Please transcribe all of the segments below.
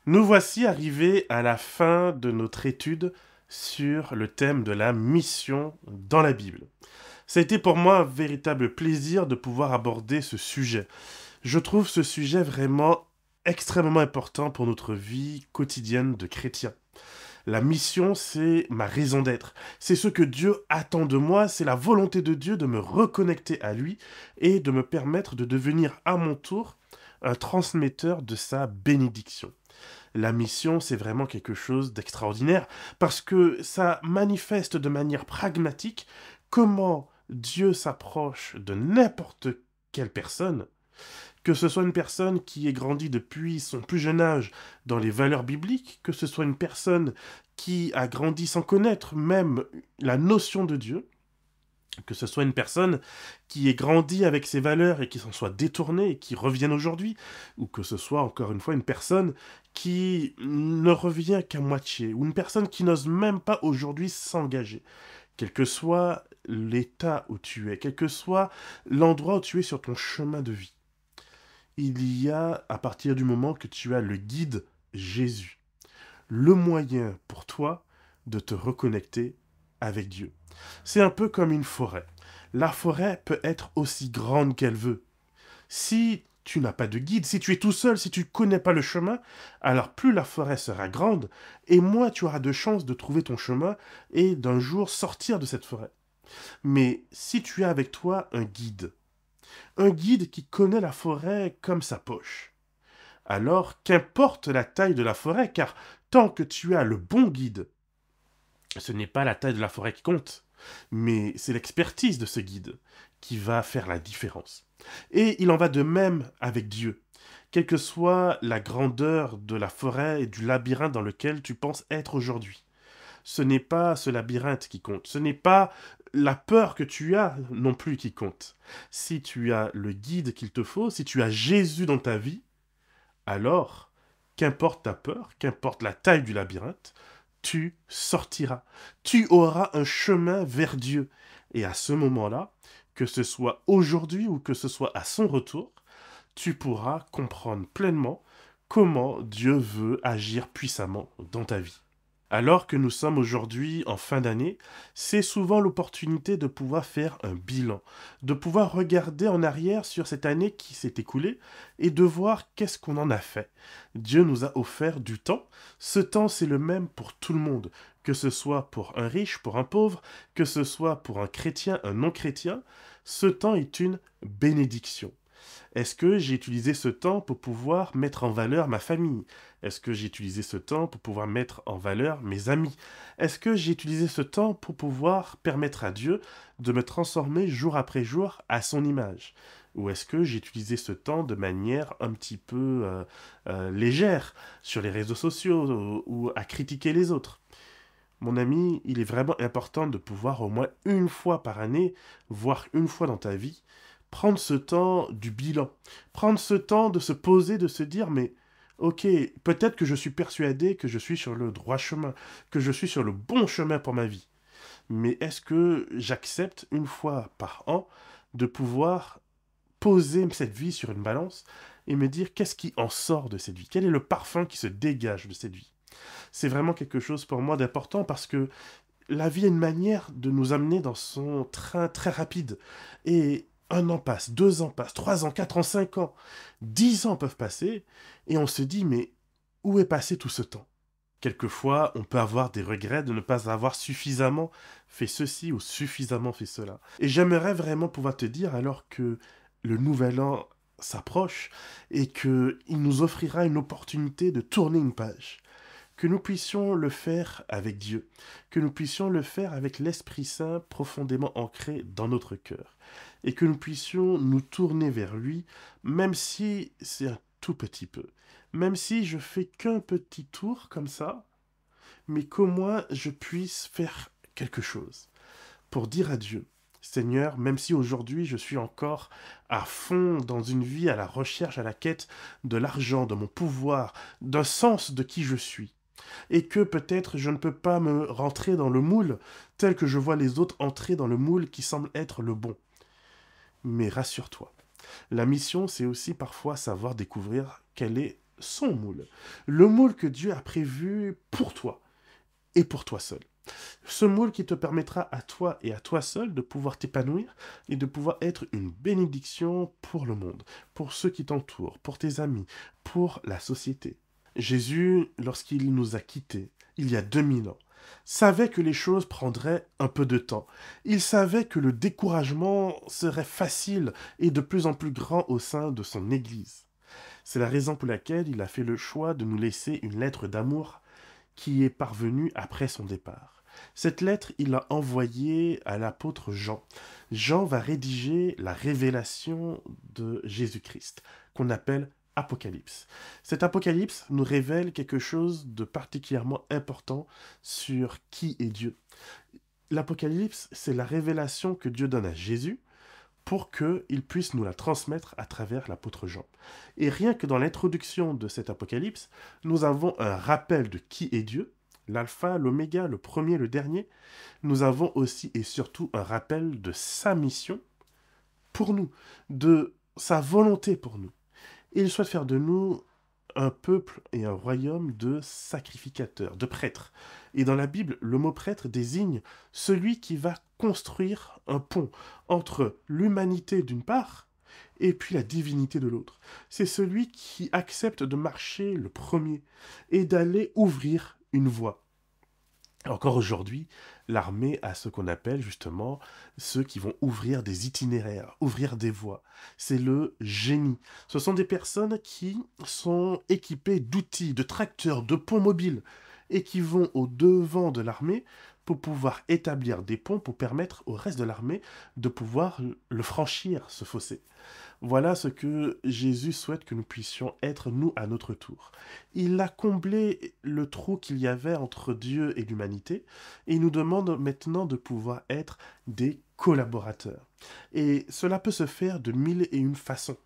Nous voici arrivés à la fin de notre étude sur le thème de la mission dans la Bible. Ça a été pour moi un véritable plaisir de pouvoir aborder ce sujet. Je trouve ce sujet vraiment extrêmement important pour notre vie quotidienne de chrétien. La mission, c'est ma raison d'être. C'est ce que Dieu attend de moi, c'est la volonté de Dieu de me reconnecter à lui et de me permettre de devenir à mon tour un transmetteur de sa bénédiction. La mission, c'est vraiment quelque chose d'extraordinaire parce que ça manifeste de manière pragmatique comment Dieu s'approche de n'importe quelle personne, que ce soit une personne qui est grandie depuis son plus jeune âge dans les valeurs bibliques, que ce soit une personne qui a grandi sans connaître même la notion de Dieu, que ce soit une personne qui ait grandi avec ses valeurs et qui s'en soit détournée et qui revienne aujourd'hui, ou que ce soit encore une fois une personne qui ne revient qu'à moitié, ou une personne qui n'ose même pas aujourd'hui s'engager. Quel que soit l'état où tu es, quel que soit l'endroit où tu es sur ton chemin de vie, il y a, à partir du moment que tu as le guide Jésus, le moyen pour toi de te reconnecter avec Dieu. C'est un peu comme une forêt. La forêt peut être aussi grande qu'elle veut. Si tu n'as pas de guide, si tu es tout seul, si tu ne connais pas le chemin, alors plus la forêt sera grande, et moins tu auras de chances de trouver ton chemin et d'un jour sortir de cette forêt. Mais si tu as avec toi un guide qui connaît la forêt comme sa poche, alors qu'importe la taille de la forêt, car tant que tu as le bon guide, ce n'est pas la taille de la forêt qui compte, mais c'est l'expertise de ce guide qui va faire la différence. Et il en va de même avec Dieu. Quelle que soit la grandeur de la forêt et du labyrinthe dans lequel tu penses être aujourd'hui, ce n'est pas ce labyrinthe qui compte, ce n'est pas la peur que tu as non plus qui compte. Si tu as le guide qu'il te faut, si tu as Jésus dans ta vie, alors, qu'importe ta peur, qu'importe la taille du labyrinthe, tu sortiras. Tu auras un chemin vers Dieu. Et à ce moment-là, que ce soit aujourd'hui ou que ce soit à son retour, tu pourras comprendre pleinement comment Dieu veut agir puissamment dans ta vie. Alors que nous sommes aujourd'hui en fin d'année, c'est souvent l'opportunité de pouvoir faire un bilan, de pouvoir regarder en arrière sur cette année qui s'est écoulée et de voir qu'est-ce qu'on en a fait. Dieu nous a offert du temps. Ce temps, c'est le même pour tout le monde, que ce soit pour un riche, pour un pauvre, que ce soit pour un chrétien, un non-chrétien. Ce temps est une bénédiction. Est-ce que j'ai utilisé ce temps pour pouvoir mettre en valeur ma famille? Est-ce que j'ai utilisé ce temps pour pouvoir mettre en valeur mes amis? Est-ce que j'ai utilisé ce temps pour pouvoir permettre à Dieu de me transformer jour après jour à son image? Ou est-ce que j'ai utilisé ce temps de manière un petit peu légère sur les réseaux sociaux ou à critiquer les autres? Mon ami, il est vraiment important de pouvoir au moins une fois par année, voire une fois dans ta vie, prendre ce temps du bilan, prendre ce temps de se poser, de se dire, mais ok, peut-être que je suis persuadé que je suis sur le droit chemin, que je suis sur le bon chemin pour ma vie. Mais est-ce que j'accepte une fois par an de pouvoir poser cette vie sur une balance et me dire qu'est-ce qui en sort de cette vie? Quel est le parfum qui se dégage de cette vie? C'est vraiment quelque chose pour moi d'important parce que la vie a une manière de nous amener dans son train très rapide. Et un an passe, 2 ans passent, 3 ans, 4 ans, 5 ans, 10 ans peuvent passer, et on se dit, mais où est passé tout ce temps? Quelquefois, on peut avoir des regrets de ne pas avoir suffisamment fait ceci ou suffisamment fait cela. Et j'aimerais vraiment pouvoir te dire, alors que le nouvel an s'approche et qu'il nous offrira une opportunité de tourner une page, que nous puissions le faire avec Dieu, que nous puissions le faire avec l'Esprit Saint profondément ancré dans notre cœur, et que nous puissions nous tourner vers lui, même si c'est un tout petit peu, même si je fais qu'un petit tour comme ça, mais qu'au moins je puisse faire quelque chose pour dire à Dieu, Seigneur, même si aujourd'hui je suis encore à fond dans une vie à la recherche, à la quête de l'argent, de mon pouvoir, d'un sens de qui je suis, et que peut-être je ne peux pas me rentrer dans le moule tel que je vois les autres entrer dans le moule qui semble être le bon. Mais rassure-toi, la mission, c'est aussi parfois savoir découvrir quelle est son moule, le moule que Dieu a prévu pour toi et pour toi seul. Ce moule qui te permettra à toi et à toi seul de pouvoir t'épanouir et de pouvoir être une bénédiction pour le monde, pour ceux qui t'entourent, pour tes amis, pour la société. Jésus, lorsqu'il nous a quittés, il y a 2000 ans, savait que les choses prendraient un peu de temps. Il savait que le découragement serait facile et de plus en plus grand au sein de son Église. C'est la raison pour laquelle il a fait le choix de nous laisser une lettre d'amour qui est parvenue après son départ. Cette lettre, il l'a envoyée à l'apôtre Jean. Jean va rédiger la révélation de Jésus-Christ, qu'on appelle Apocalypse. Cet Apocalypse nous révèle quelque chose de particulièrement important sur qui est Dieu. L'Apocalypse, c'est la révélation que Dieu donne à Jésus pour qu'il puisse nous la transmettre à travers l'apôtre Jean. Et rien que dans l'introduction de cet Apocalypse, nous avons un rappel de qui est Dieu, l'alpha, l'oméga, le premier, le dernier. Nous avons aussi et surtout un rappel de sa mission pour nous, de sa volonté pour nous. Il souhaite faire de nous un peuple et un royaume de sacrificateurs, de prêtres. Et dans la Bible, le mot prêtre désigne celui qui va construire un pont entre l'humanité d'une part et puis la divinité de l'autre. C'est celui qui accepte de marcher le premier et d'aller ouvrir une voie. Encore aujourd'hui, l'armée a ce qu'on appelle justement ceux qui vont ouvrir des itinéraires, ouvrir des voies. C'est le génie. Ce sont des personnes qui sont équipées d'outils, de tracteurs, de ponts mobiles et qui vont au devant de l'armée pour pouvoir établir des ponts pour permettre au reste de l'armée de pouvoir le franchir, ce fossé. Voilà ce que Jésus souhaite que nous puissions être, nous, à notre tour. Il a comblé le trou qu'il y avait entre Dieu et l'humanité, et il nous demande maintenant de pouvoir être des collaborateurs. Et cela peut se faire de mille et une façons.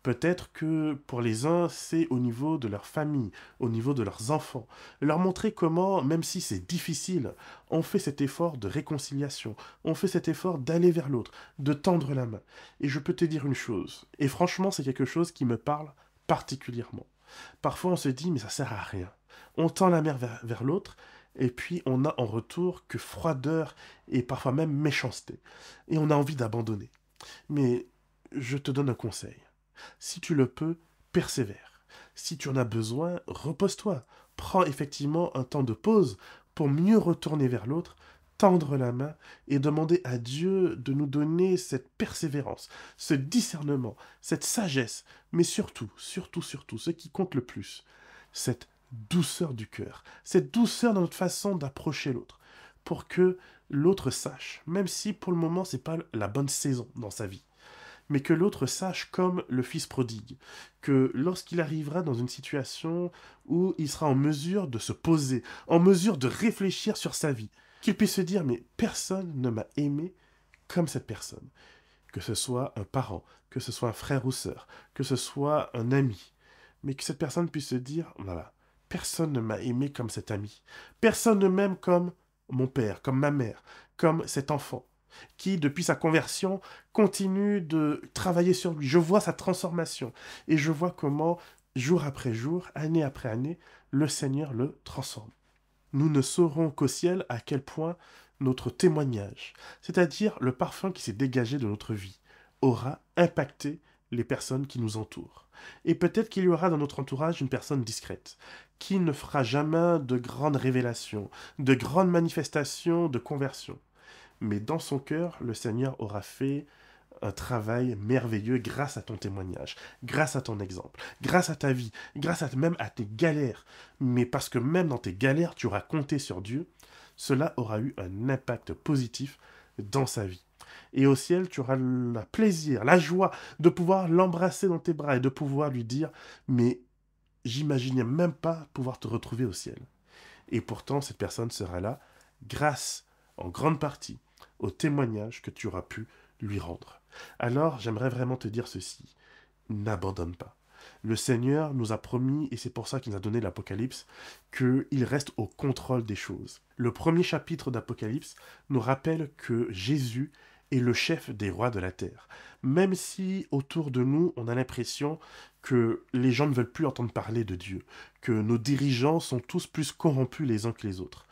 Peut-être que pour les uns, c'est au niveau de leur famille, au niveau de leurs enfants. Leur montrer comment, même si c'est difficile, on fait cet effort de réconciliation, on fait cet effort d'aller vers l'autre, de tendre la main. Et je peux te dire une chose, et franchement c'est quelque chose qui me parle particulièrement. Parfois on se dit mais ça sert à rien. On tend la main vers l'autre, et puis on a en retour que froideur et parfois même méchanceté. Et on a envie d'abandonner. Mais je te donne un conseil. Si tu le peux, persévère. Si tu en as besoin, repose-toi. Prends effectivement un temps de pause pour mieux retourner vers l'autre, tendre la main et demander à Dieu de nous donner cette persévérance, ce discernement, cette sagesse, mais surtout, ce qui compte le plus, cette douceur du cœur, cette douceur dans notre façon d'approcher l'autre, pour que l'autre sache, même si pour le moment c'est pas la bonne saison dans sa vie, mais que l'autre sache comme le fils prodigue, que lorsqu'il arrivera dans une situation où il sera en mesure de se poser, en mesure de réfléchir sur sa vie, qu'il puisse se dire, mais personne ne m'a aimé comme cette personne. Que ce soit un parent, que ce soit un frère ou sœur, que ce soit un ami, mais que cette personne puisse se dire, voilà, personne ne m'a aimé comme cet ami, personne ne m'aime comme mon père, comme ma mère, comme cet enfant qui, depuis sa conversion, continue de travailler sur lui. Je vois sa transformation et je vois comment, jour après jour, année après année, le Seigneur le transforme. Nous ne saurons qu'au ciel à quel point notre témoignage, c'est-à-dire le parfum qui s'est dégagé de notre vie, aura impacté les personnes qui nous entourent. Et peut-être qu'il y aura dans notre entourage une personne discrète, qui ne fera jamais de grandes révélations, de grandes manifestations de conversion. Mais dans son cœur, le Seigneur aura fait un travail merveilleux grâce à ton témoignage, grâce à ton exemple, grâce à ta vie, même à tes galères. Mais parce que même dans tes galères, tu auras compté sur Dieu, cela aura eu un impact positif dans sa vie. Et au ciel, tu auras le plaisir, la joie de pouvoir l'embrasser dans tes bras et de pouvoir lui dire « Mais j'imaginais même pas pouvoir te retrouver au ciel. » Et pourtant, cette personne sera là grâce, en grande partie, au témoignage que tu auras pu lui rendre. Alors, j'aimerais vraiment te dire ceci. N'abandonne pas. Le Seigneur nous a promis, et c'est pour ça qu'il nous a donné l'Apocalypse, qu'il reste au contrôle des choses. Le premier chapitre d'Apocalypse nous rappelle que Jésus est le chef des rois de la terre. Même si autour de nous, on a l'impression que les gens ne veulent plus entendre parler de Dieu, que nos dirigeants sont tous plus corrompus les uns que les autres.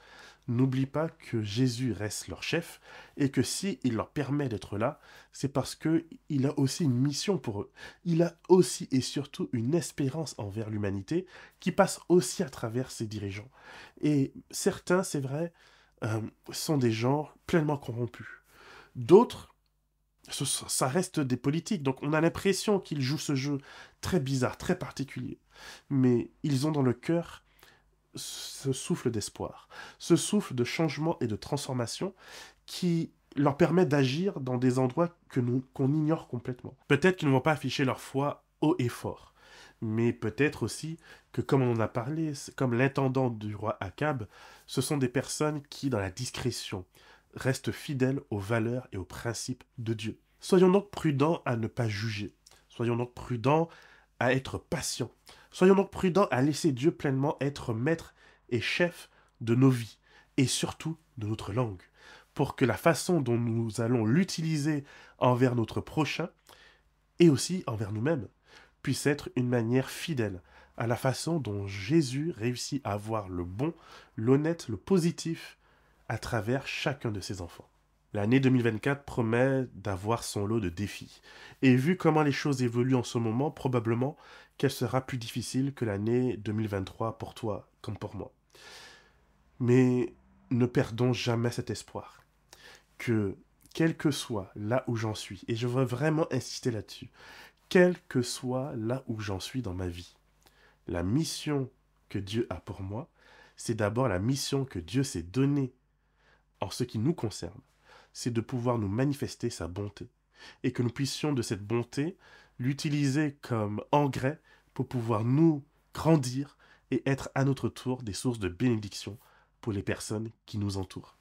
N'oublie pas que Jésus reste leur chef et que si il leur permet d'être là, c'est parce que il a aussi une mission pour eux. Il a aussi et surtout une espérance envers l'humanité qui passe aussi à travers ses dirigeants. Et certains, c'est vrai, sont des gens pleinement corrompus. D'autres, ça reste des politiques, donc on a l'impression qu'ils jouent ce jeu très bizarre, très particulier. Mais ils ont dans le cœur ce souffle d'espoir, ce souffle de changement et de transformation qui leur permet d'agir dans des endroits qu'on ignore complètement. Peut-être qu'ils ne vont pas afficher leur foi haut et fort, mais peut-être aussi que, comme on en a parlé, comme l'intendant du roi Akab, ce sont des personnes qui, dans la discrétion, restent fidèles aux valeurs et aux principes de Dieu. Soyons donc prudents à ne pas juger. Soyons donc prudents à être patients. Soyons donc prudents à laisser Dieu pleinement être maître et chef de nos vies, et surtout de notre langue, pour que la façon dont nous allons l'utiliser envers notre prochain, et aussi envers nous-mêmes, puisse être une manière fidèle à la façon dont Jésus réussit à voir le bon, l'honnête, le positif à travers chacun de ses enfants. L'année 2024 promet d'avoir son lot de défis. Et vu comment les choses évoluent en ce moment, probablement qu'elle sera plus difficile que l'année 2023 pour toi comme pour moi. Mais ne perdons jamais cet espoir que, quel que soit là où j'en suis, et je veux vraiment insister là-dessus, quel que soit là où j'en suis dans ma vie, la mission que Dieu a pour moi, c'est d'abord la mission que Dieu s'est donnée en ce qui nous concerne, c'est de pouvoir nous manifester sa bonté, et que nous puissions de cette bonté l'utiliser comme engrais pour pouvoir nous grandir et être à notre tour des sources de bénédiction pour les personnes qui nous entourent.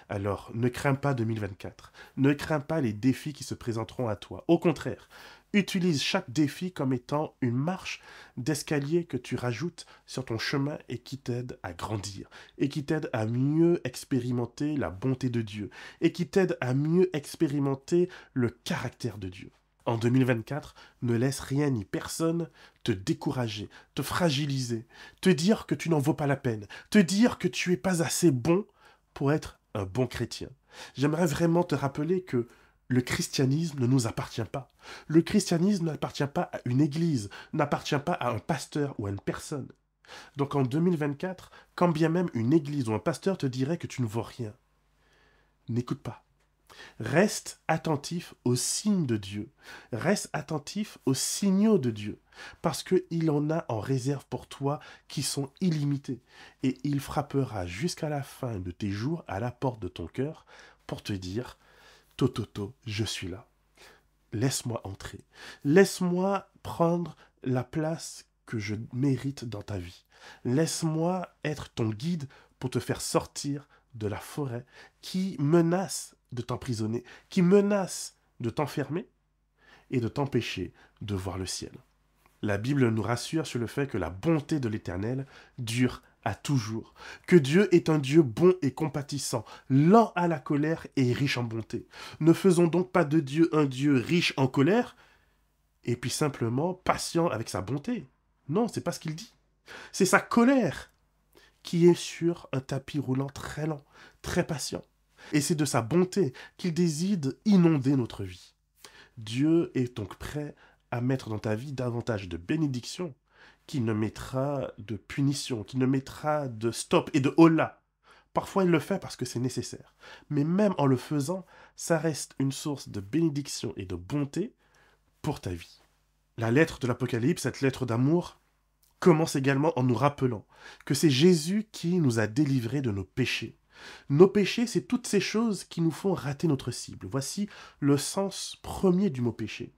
Alors, ne crains pas 2024, ne crains pas les défis qui se présenteront à toi. Au contraire, utilise chaque défi comme étant une marche d'escalier que tu rajoutes sur ton chemin et qui t'aide à grandir, et qui t'aide à mieux expérimenter la bonté de Dieu, et qui t'aide à mieux expérimenter le caractère de Dieu. En 2024, ne laisse rien ni personne te décourager, te fragiliser, te dire que tu n'en vaux pas la peine, te dire que tu n'es pas assez bon pour être un bon chrétien. J'aimerais vraiment te rappeler que le christianisme ne nous appartient pas. Le christianisme n'appartient pas à une église, n'appartient pas à un pasteur ou à une personne. Donc en 2024, quand bien même une église ou un pasteur te dirait que tu ne vaux rien, n'écoute pas. Reste attentif aux signes de Dieu. Reste attentif aux signaux de Dieu. Parce qu'il en a en réserve pour toi qui sont illimités. Et il frappera jusqu'à la fin de tes jours à la porte de ton cœur pour te dire « Tototo, je suis là. Laisse-moi entrer. Laisse-moi prendre la place que je mérite dans ta vie. Laisse-moi être ton guide pour te faire sortir de la forêt qui menace de t'emprisonner, qui menace de t'enfermer et de t'empêcher de voir le ciel. » La Bible nous rassure sur le fait que la bonté de l'Éternel dure à toujours, que Dieu est un Dieu bon et compatissant, lent à la colère et riche en bonté. Ne faisons donc pas de Dieu un Dieu riche en colère et puis simplement patient avec sa bonté. Non, c'est pas ce qu'il dit. C'est sa colère qui est sur un tapis roulant très lent, très patient. Et c'est de sa bonté qu'il décide d'inonder notre vie. Dieu est donc prêt à mettre dans ta vie davantage de bénédictions qu'il ne mettra de punition, qu'il ne mettra de stop et de hola. Parfois, il le fait parce que c'est nécessaire. Mais même en le faisant, ça reste une source de bénédiction et de bonté pour ta vie. La lettre de l'Apocalypse, cette lettre d'amour, commence également en nous rappelant que c'est Jésus qui nous a délivrés de nos péchés. Nos péchés, c'est toutes ces choses qui nous font rater notre cible. Voici le sens premier du mot péché.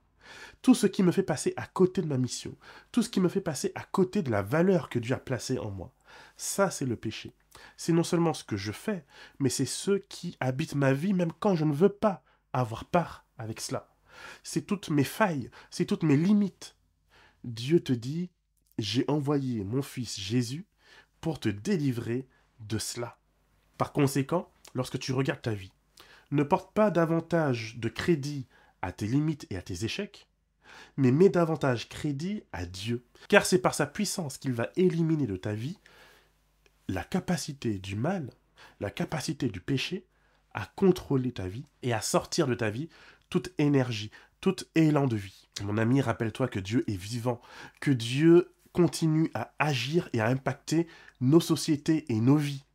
Tout ce qui me fait passer à côté de ma mission, tout ce qui me fait passer à côté de la valeur que Dieu a placée en moi. Ça, c'est le péché. C'est non seulement ce que je fais, mais c'est ceux qui habitent ma vie même quand je ne veux pas avoir part avec cela. C'est toutes mes failles, c'est toutes mes limites. Dieu te dit, j'ai envoyé mon fils Jésus pour te délivrer de cela. Par conséquent, lorsque tu regardes ta vie, Ne porte pas davantage de crédit à tes limites et à tes échecs, mais mets davantage crédit à Dieu. Car c'est par sa puissance qu'il va éliminer de ta vie la capacité du mal, la capacité du péché à contrôler ta vie et à sortir de ta vie toute énergie, tout élan de vie. Mon ami, rappelle-toi que Dieu est vivant, que Dieu continue à agir et à impacter nos sociétés et nos vies.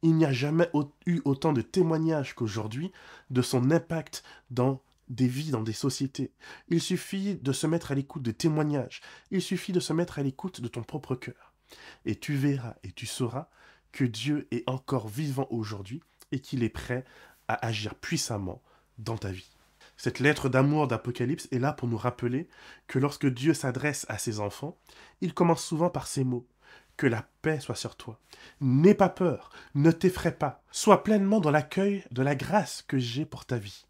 Il n'y a jamais eu autant de témoignages qu'aujourd'hui de son impact dans des vies, dans des sociétés. Il suffit de se mettre à l'écoute de témoignages. Il suffit de se mettre à l'écoute de ton propre cœur. Et tu verras et tu sauras que Dieu est encore vivant aujourd'hui et qu'il est prêt à agir puissamment dans ta vie. Cette lettre d'amour d'Apocalypse est là pour nous rappeler que lorsque Dieu s'adresse à ses enfants, il commence souvent par ces mots. Que la paix soit sur toi. N'aie pas peur, ne t'effraie pas. Sois pleinement dans l'accueil de la grâce que j'ai pour ta vie.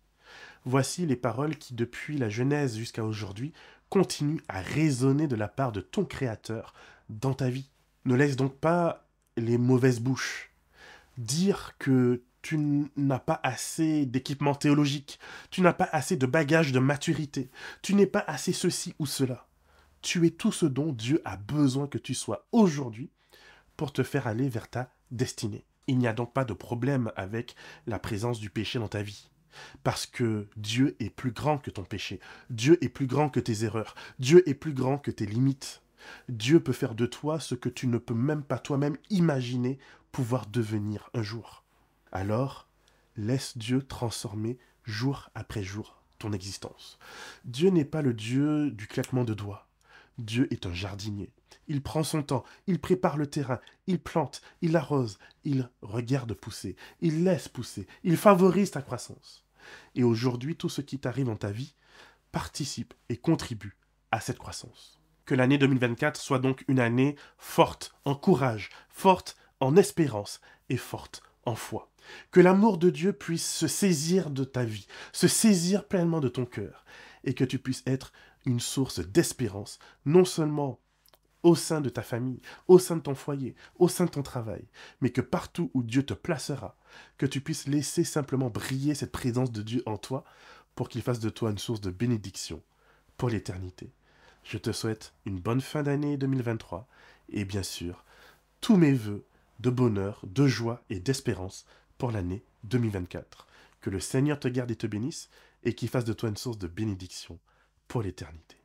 Voici les paroles qui, depuis la Genèse jusqu'à aujourd'hui, continuent à résonner de la part de ton Créateur dans ta vie. Ne laisse donc pas les mauvaises bouches dire que tu n'as pas assez d'équipement théologique, tu n'as pas assez de bagages de maturité, tu n'es pas assez ceci ou cela. Tu es tout ce dont Dieu a besoin que tu sois aujourd'hui pour te faire aller vers ta destinée. Il n'y a donc pas de problème avec la présence du péché dans ta vie. Parce que Dieu est plus grand que ton péché. Dieu est plus grand que tes erreurs. Dieu est plus grand que tes limites. Dieu peut faire de toi ce que tu ne peux même pas toi-même imaginer pouvoir devenir un jour. Alors, laisse Dieu transformer jour après jour ton existence. Dieu n'est pas le Dieu du claquement de doigts. Dieu est un jardinier. Il prend son temps, il prépare le terrain, il plante, il arrose, il regarde pousser, il laisse pousser, il favorise ta croissance. Et aujourd'hui, tout ce qui t'arrive dans ta vie participe et contribue à cette croissance. Que l'année 2024 soit donc une année forte en courage, forte en espérance et forte en foi. Que l'amour de Dieu puisse se saisir de ta vie, se saisir pleinement de ton cœur, et que tu puisses être une source d'espérance, non seulement au sein de ta famille, au sein de ton foyer, au sein de ton travail, mais que partout où Dieu te placera, que tu puisses laisser simplement briller cette présence de Dieu en toi pour qu'il fasse de toi une source de bénédiction pour l'éternité. Je te souhaite une bonne fin d'année 2023 et bien sûr, tous mes vœux de bonheur, de joie et d'espérance pour l'année 2024. Que le Seigneur te garde et te bénisse et qu'il fasse de toi une source de bénédiction pour l'éternité.